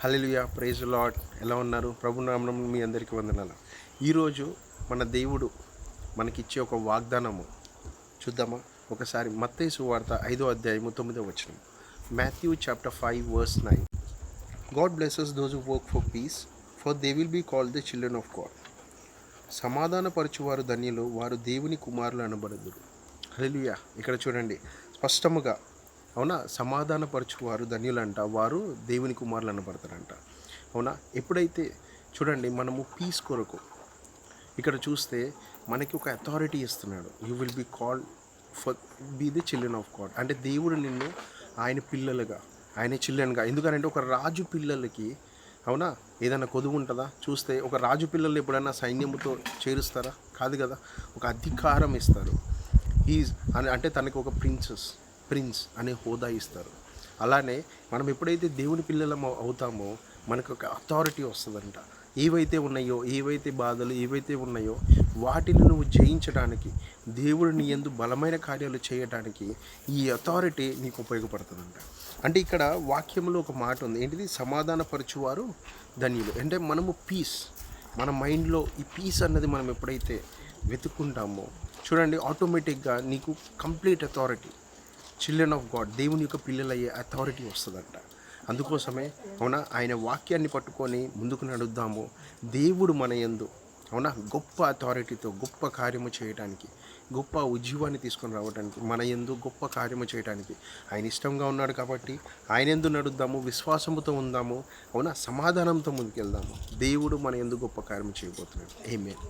హల్లెలూయా, praise lord. ఎలా ఉన్నారు? ప్రభు నామమున మీ అందరికీ వందనాలు. ఈరోజు మన దేవుడు మనకిచ్చే ఒక వాగ్దానము చూద్దామా? ఒకసారి మత్తయి సువార్త 5వ అధ్యాయము 9వ వచనం. Matthew chapter 5 verse 9. God blesses those who work for peace, for they will be called the children of God. సమాధానపరచువారు ధన్యులు, వారు దేవుని కుమారులు అనబడుదురు. హల్లెలూయా. ఇక్కడ చూడండి స్పష్టముగా, అవునా, సమాధానపరచువారు ధన్యులంట, వారు దేవుని కుమారులు అనబడతారంట. అవునా, ఎప్పుడైతే చూడండి మనము పీస్ కొరకు ఇక్కడ చూస్తే మనకి ఒక అథారిటీ ఇస్తున్నాడు. You will be called for be the children of God. అంటే దేవుడు నిన్ను ఆయన పిల్లలుగా, ఆయన చిల్డ్రన్గా. ఎందుకంటే ఒక రాజు పిల్లలకి, అవునా, ఏదైనా కొదువు ఉంటుందా? చూస్తే ఒక రాజు పిల్లలు ఎప్పుడైనా సైన్యముతో చేరుస్తారా? కాదు కదా. ఒక అధికారం ఇస్తారు. అంటే తనకి ఒక ప్రిన్స్ అనే హోదా ఇస్తారు. అలానే మనం ఎప్పుడైతే దేవుని పిల్లలం అవుతామో మనకు ఒక అథారిటీ వస్తుందంట. ఏవైతే బాధలు ఏవైతే ఉన్నాయో వాటిని నువ్వు జయించడానికి, దేవుడు నీ యందు బలమైన కార్యాలు చేయడానికి ఈ అథారిటీ నీకు ఉపయోగపడుతుందంట. అంటే ఇక్కడ వాక్యంలో ఒక మాట ఉంది, ఏంటిది? సమాధానపరచువారు ధన్యులు. అంటే మనము పీస్, మన మైండ్లో ఈ పీస్ అన్నది మనం ఎప్పుడైతే వెతుక్కుంటామో చూడండి, ఆటోమేటిక్గా నీకు complete authority, children of God, దేవుని యొక్క పిల్లలయ్యే అథారిటీ వస్తుందంట. అందుకోసమే, అవునా, ఆయన వాక్యాన్ని పట్టుకొని ముందుకు నడుద్దాము. దేవుడు మన యందు, అవునా, గొప్ప అథారిటీతో గొప్ప కార్యము చేయడానికి, గొప్ప ఉజ్జీవాన్ని తీసుకొని రావడానికి, మన యందు గొప్ప కార్యము చేయడానికి ఆయన ఇష్టంగా ఉన్నాడు. కాబట్టి ఆయన యందు నడుద్దాము, విశ్వాసముతో ఉందాము, అవునా, సమాధానంతో ముందుకెళ్దాము. దేవుడు మన యందు గొప్ప కార్యము చేయబోతున్నాడు. ఆమేన్.